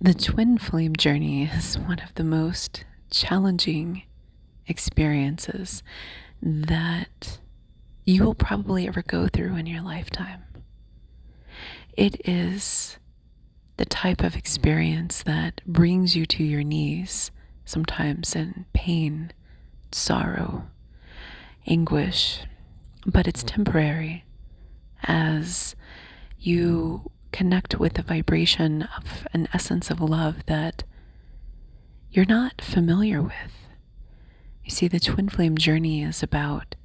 The twin flame journey is one of the most challenging experiences that you will probably ever go through in your lifetime. It is the type of experience that brings you to your knees, sometimes in pain, sorrow, anguish, but it's temporary as you connect with the vibration of an essence of love that you're not familiar with. You see, the twin flame journey is about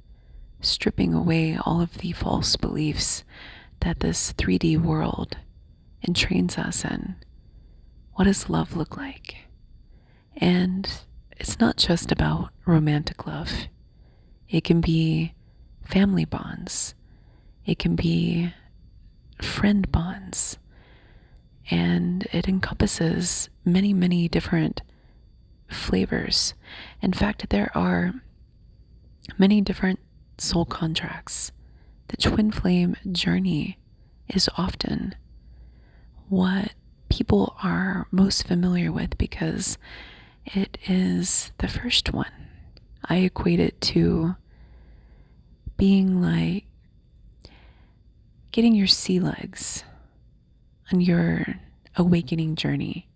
stripping away all of the false beliefs that this 3D world entrains us in. What does love look like? And it's not just about romantic love. It can be family bonds. It can be friend bonds. And it encompasses many, many different flavors. In fact, there are many different soul contracts. The twin flame journey is often what people are most familiar with because it is the first one. I equate it to being like getting your sea legs on your awakening journey.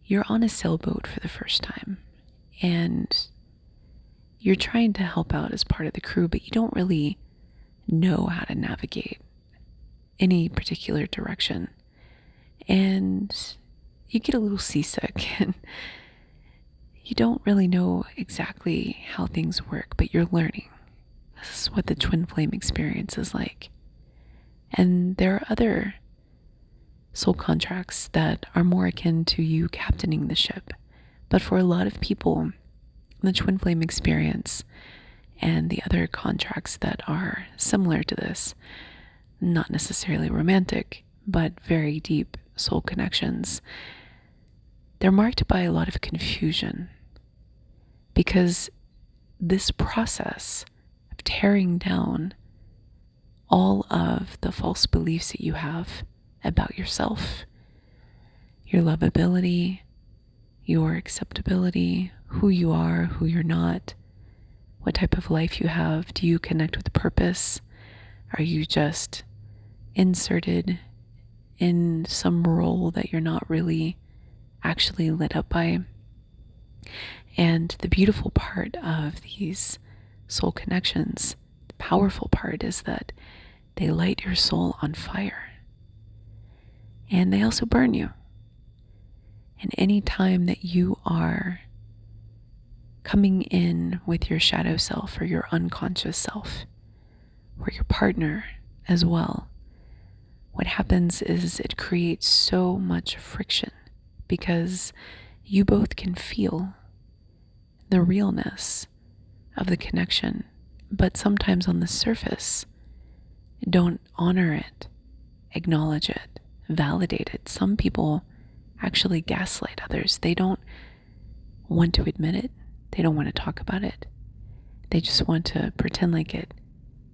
You're on a sailboat for the first time and you're trying to help out as part of the crew, but you don't really know how to navigate any particular direction. And you get a little seasick and you don't really know exactly how things work, but you're learning. This is what the twin flame experience is like. And there are other soul contracts that are more akin to you captaining the ship. But for a lot of people, the twin flame experience and the other contracts that are similar to this, not necessarily romantic, but very deep soul connections, they're marked by a lot of confusion because this process of tearing down all of the false beliefs that you have about yourself, your lovability, your acceptability, who you are, who you're not, what type of life you have. Do you connect with purpose? Are you just inserted in some role that you're not really actually lit up by? And the beautiful part of these soul connections, the powerful part, is that they light your soul on fire. And they also burn you. And any time that you are coming in with your shadow self or your unconscious self, or your partner as well, what happens is it creates so much friction because you both can feel the realness of the connection, but sometimes on the surface, don't honor it, acknowledge it, validate it. Some people actually gaslight others. They don't want to admit it. They don't want to talk about it. They just want to pretend like it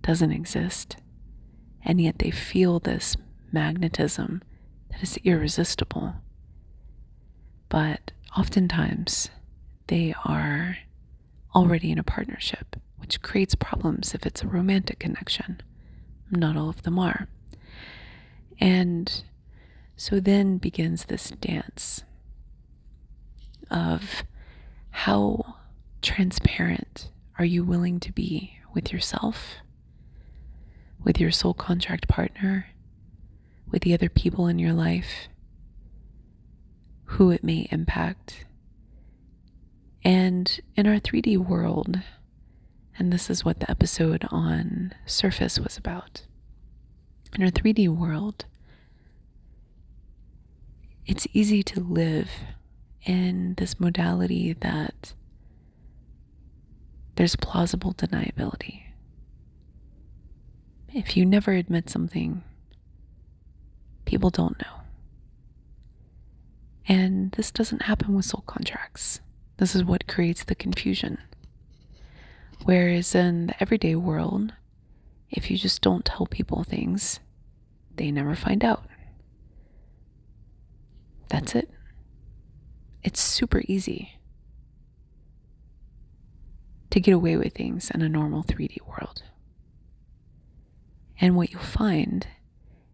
doesn't exist. And yet they feel this magnetism that is irresistible. But oftentimes they are already in a partnership, which creates problems if it's a romantic connection. Not all of them are. And so then begins this dance of how transparent are you willing to be with yourself, with your soul contract partner, with the other people in your life, who it may impact. And in our 3D world, and this is what the episode on Surface was about, in our 3D world, it's easy to live in this modality that there's plausible deniability. If you never admit something, people don't know. And this doesn't happen with soul contracts. This is what creates the confusion. Whereas in the everyday world, if you just don't tell people things, they never find out. That's it. it's super easy to get away with things in a normal 3D world. And what you'll find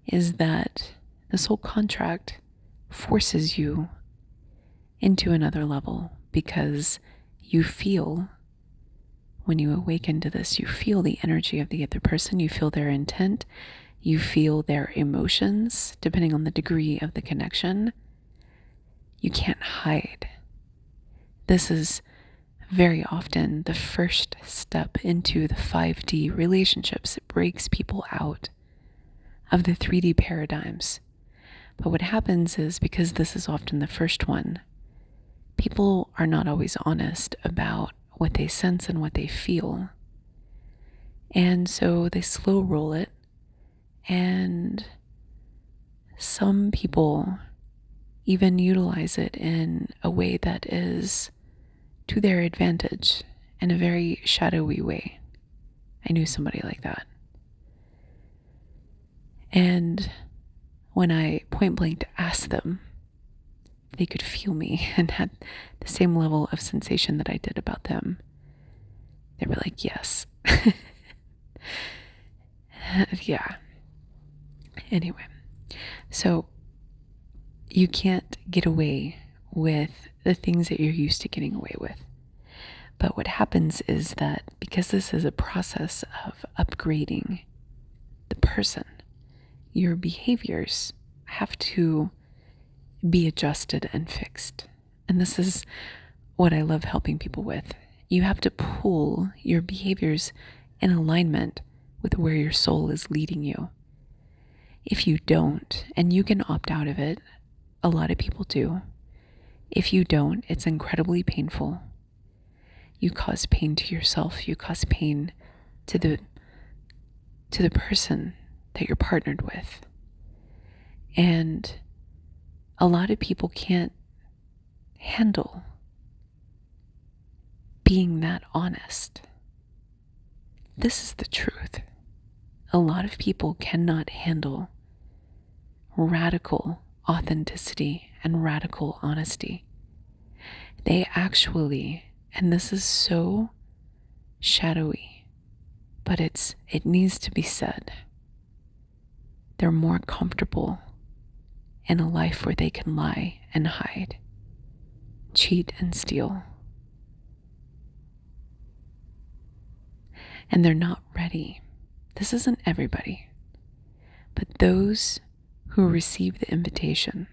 is that the soul contract forces you into another level because you feel, when you awaken to this, you feel the energy of the other person, you feel their intent, you feel their emotions, depending on the degree of the connection. You can't hide. This is very often the first step into the 5D relationships. It breaks people out of the 3D paradigms. But what happens is, because this is often the first one, people are not always honest about what they sense and what they feel. And so they slow roll it. And some people even utilize it in a way that is to their advantage, in a very shadowy way. I knew somebody like that. And when I point blank asked them if they could feel me and had the same level of sensation that I did about them, they were like, yes. Yeah. Anyway, so you can't get away with the things that you're used to getting away with. But what happens is that because this is a process of upgrading the person, your behaviors have to be adjusted and fixed. And this is what I love helping people with. You have to pull your behaviors in alignment with where your soul is leading you. If you don't, and you can opt out of it, a lot of people do. If you don't, it's incredibly painful. You cause pain to yourself. You cause pain to the person that you're partnered with. And a lot of people can't handle being that honest. This is the truth. A lot of people cannot handle radical authenticity and radical honesty. They actually, and this is so shadowy, but it needs to be said, they're more comfortable in a life where they can lie and hide, cheat and steal. And they're not ready. This isn't everybody, but those who receive the invitation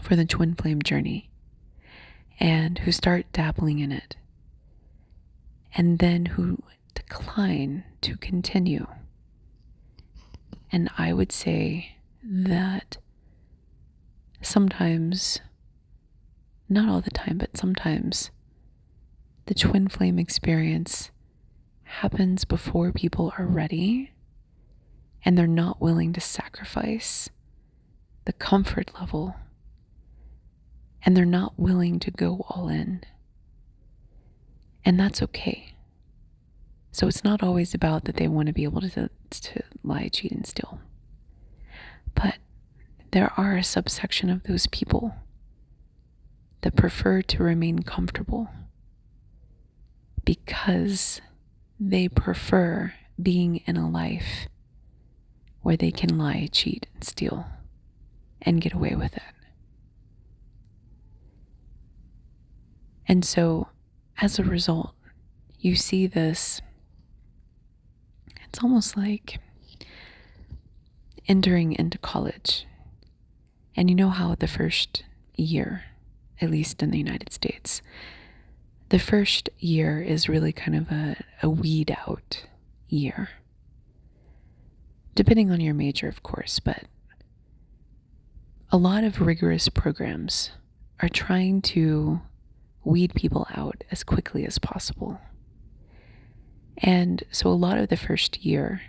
for the twin flame journey and who start dabbling in it, and then who decline to continue. And I would say that sometimes, not all the time, but sometimes, the twin flame experience happens before people are ready and they're not willing to sacrifice the comfort level, and they're not willing to go all in. And that's okay. So it's not always about that they want to be able to lie, cheat, and steal. But there are a subsection of those people that prefer to remain comfortable because they prefer being in a life where they can lie, cheat, and steal and get away with it. And so, as a result, you see this, it's almost like entering into college. And you know how the first year, at least in the United States, the first year is really kind of a weed out year. Depending on your major, of course, but a lot of rigorous programs are trying to weed people out as quickly as possible. And so a lot of the first year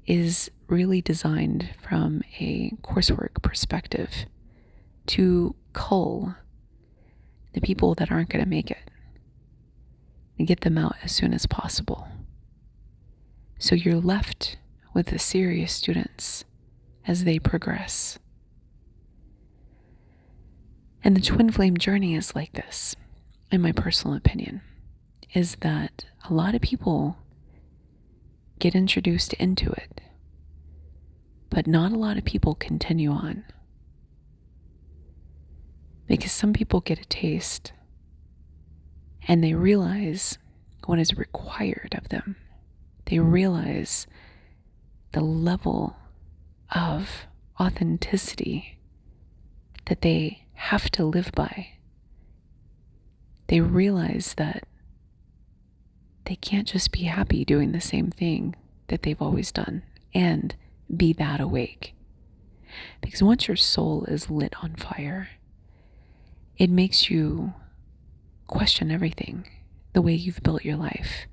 is really designed from a coursework perspective to cull the people that aren't going to make it and get them out as soon as possible. So you're left with the serious students as they progress. And the twin flame journey is like this, in my personal opinion, is that a lot of people get introduced into it, but not a lot of people continue on. Because some people get a taste and they realize what is required of them. They realize the level of authenticity that they have to live by. They realize that they can't just be happy doing the same thing that they've always done and be that awake. Because once your soul is lit on fire, it makes you question everything. The way you've built your life,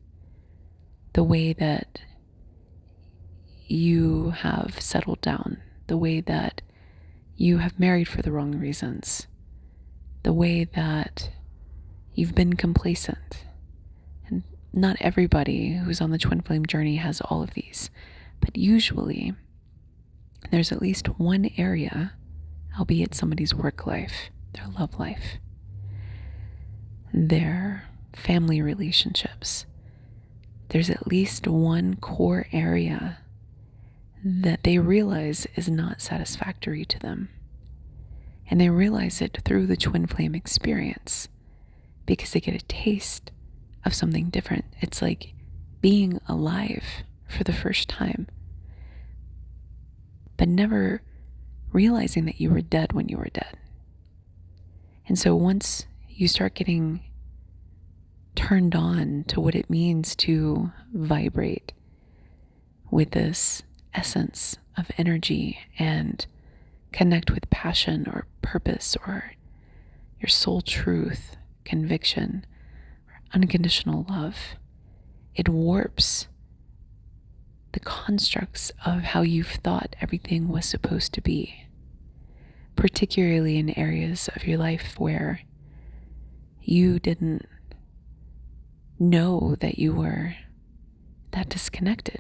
the way that you have settled down, the way that you have married for the wrong reasons, the way that you've been complacent. And not everybody who's on the twin flame journey has all of these, but usually there's at least one area, albeit somebody's work life, their love life, their family relationships. There's at least one core area that they realize is not satisfactory to them. And they realize it through the twin flame experience because they get a taste of something different. It's like being alive for the first time, but never realizing that you were dead when you were dead. And so once you start getting turned on to what it means to vibrate with this essence of energy and connect with passion or purpose or your soul truth, conviction, or unconditional love, it warps the constructs of how you've thought everything was supposed to be, particularly in areas of your life where you didn't know that you were that disconnected.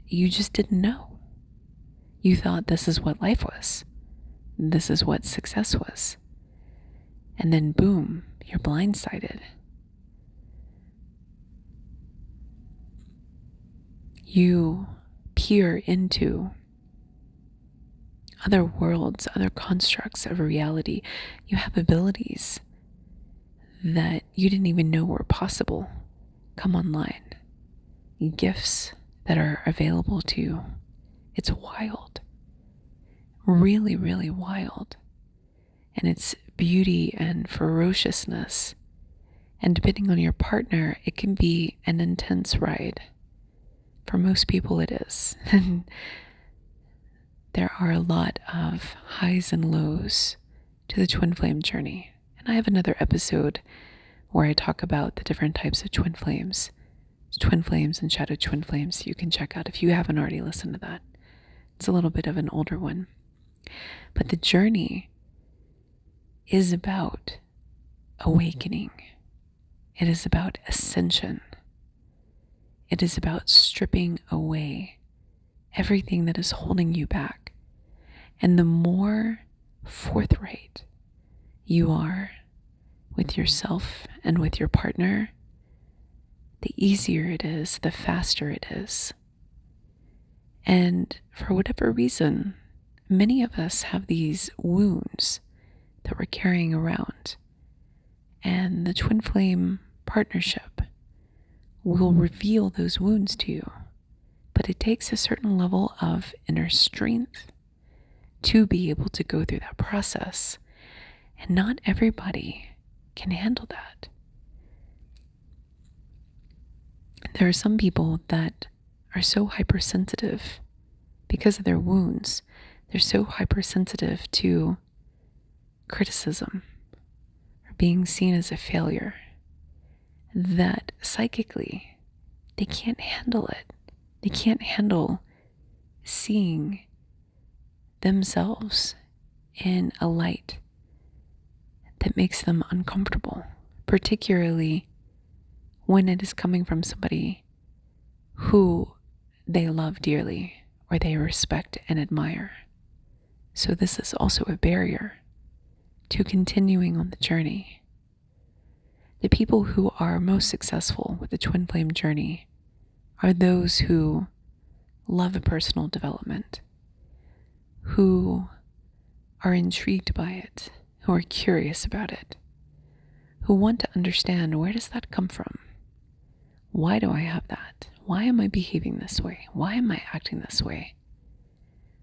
You just didn't know. You thought this is what life was. This is what success was. And then boom, you're blindsided. You peer into other worlds, other constructs of reality. You have abilities that you didn't even know were possible come online. Gifts that are available to you. It's wild. Really, really wild. And it's beauty and ferociousness. And depending on your partner, it can be an intense ride. For most people, it is. There are a lot of highs and lows to the twin flame journey. And I have another episode where I talk about the different types of twin flames and shadow twin flames you can check out if you haven't already listened to that. It's a little bit of an older one. But the journey is about awakening. It is about ascension. It is about stripping away everything that is holding you back. And the more forthright you are with yourself and with your partner, the easier it is, the faster it is. And for whatever reason, many of us have these wounds that we're carrying around. And the twin flame partnership will reveal those wounds to you. But it takes a certain level of inner strength to be able to go through that process. And not everybody can handle that. There are some people that are so hypersensitive because of their wounds. They're so hypersensitive to criticism or being seen as a failure that psychically they can't handle it. They can't handle seeing themselves in a light that makes them uncomfortable, particularly when it is coming from somebody who they love dearly or they respect and admire. So this is also a barrier. to continuing on the journey. The people who are most successful with the twin flame journey are those who love personal development, who are intrigued by it, who are curious about it, who want to understand, where does that come from? Why do I have that? Why am I behaving this way? Why am I acting this way?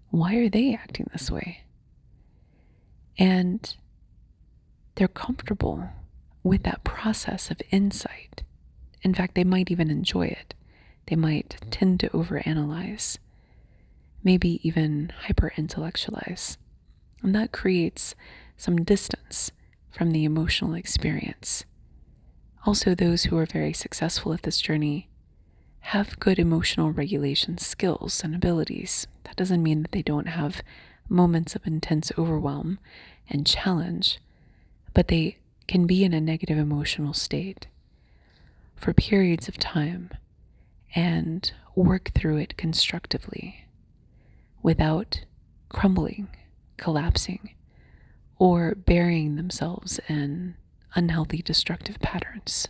Why are they acting this way? And they're comfortable with that process of insight. In fact, they might even enjoy it. They might tend to overanalyze, maybe even hyper-intellectualize. And that creates some distance from the emotional experience. Also, those who are very successful at this journey have good emotional regulation skills and abilities. That doesn't mean that they don't have moments of intense overwhelm and challenge, but they can be in a negative emotional state for periods of time and work through it constructively without crumbling, collapsing, or burying themselves in unhealthy, destructive patterns.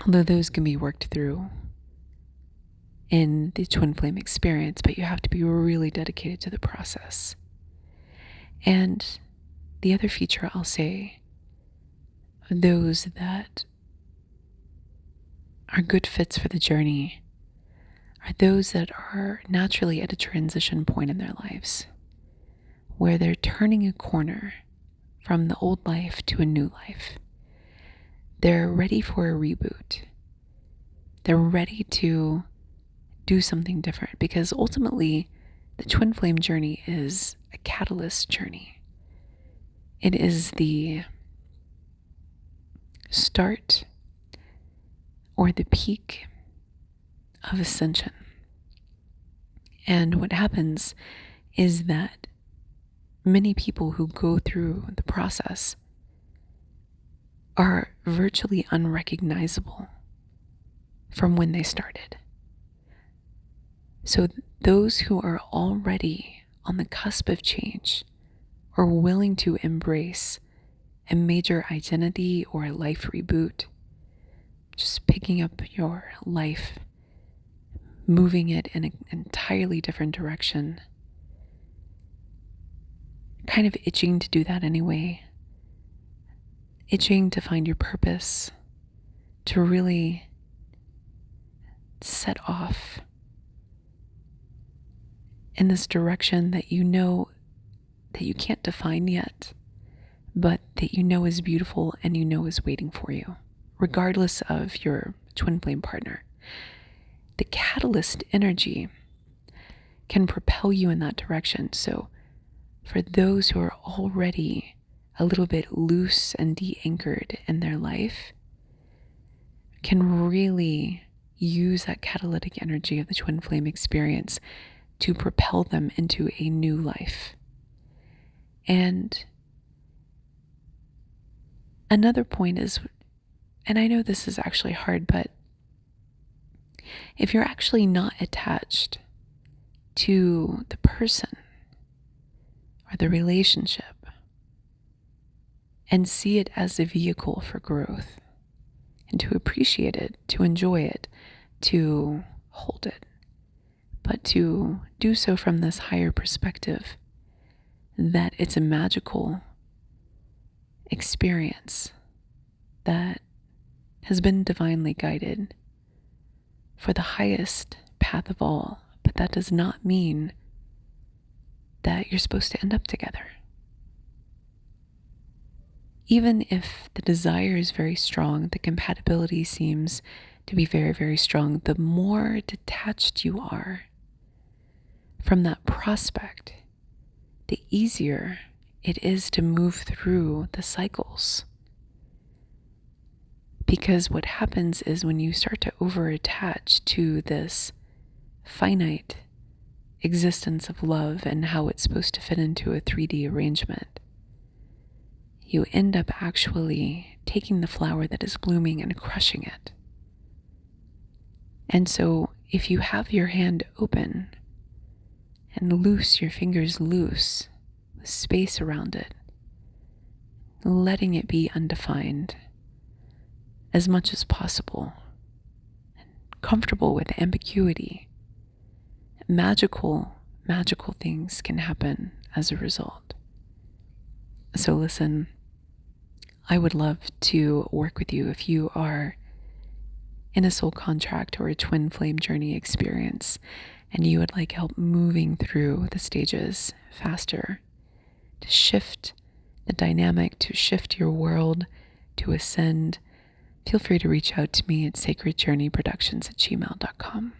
Although those can be worked through in the twin flame experience, but you have to be really dedicated to the process. And the other feature I'll say, those that are good fits for the journey are those that are naturally at a transition point in their lives, where they're turning a corner from the old life to a new life. They're ready for a reboot. They're ready to do something different, because ultimately the twin flame journey is a catalyst journey. It is the start or the peak of ascension. And what happens is that many people who go through the process are virtually unrecognizable from when they started. So those who are already on the cusp of change or willing to embrace a major identity or a life reboot, just picking up your life, moving it in an entirely different direction, kind of itching to do that anyway, itching to find your purpose, to really set off in this direction that you know that you can't define yet, but that you know is beautiful and you know is waiting for you, regardless of your twin flame partner. The catalyst energy can propel you in that direction. So for those who are already a little bit loose and de-anchored in their life, can really use that catalytic energy of the twin flame experience to propel them into a new life. And another point is, and I know this is actually hard, but if you're actually not attached to the person or the relationship and see it as a vehicle for growth and to appreciate it, to enjoy it, to hold it, but to do so from this higher perspective that it's a magical experience that has been divinely guided for the highest path of all, but that does not mean that you're supposed to end up together. Even if the desire is very strong, the compatibility seems to be very, very strong, the more detached you are from that prospect, the easier it is to move through the cycles. Because what happens is when you start to over-attach to this finite existence of love and how it's supposed to fit into a 3D arrangement, you end up actually taking the flower that is blooming and crushing it. And so if you have your hand open and loose, your fingers loose the space around it, letting it be undefined as much as possible, comfortable with ambiguity. Magical things can happen as a result. So listen, I would love to work with you if you are in a soul contract or a twin flame journey experience and you would like help moving through the stages faster, to shift the dynamic, to shift your world, to ascend. Feel free to reach out to me at sacredjourneyproductions@gmail.com.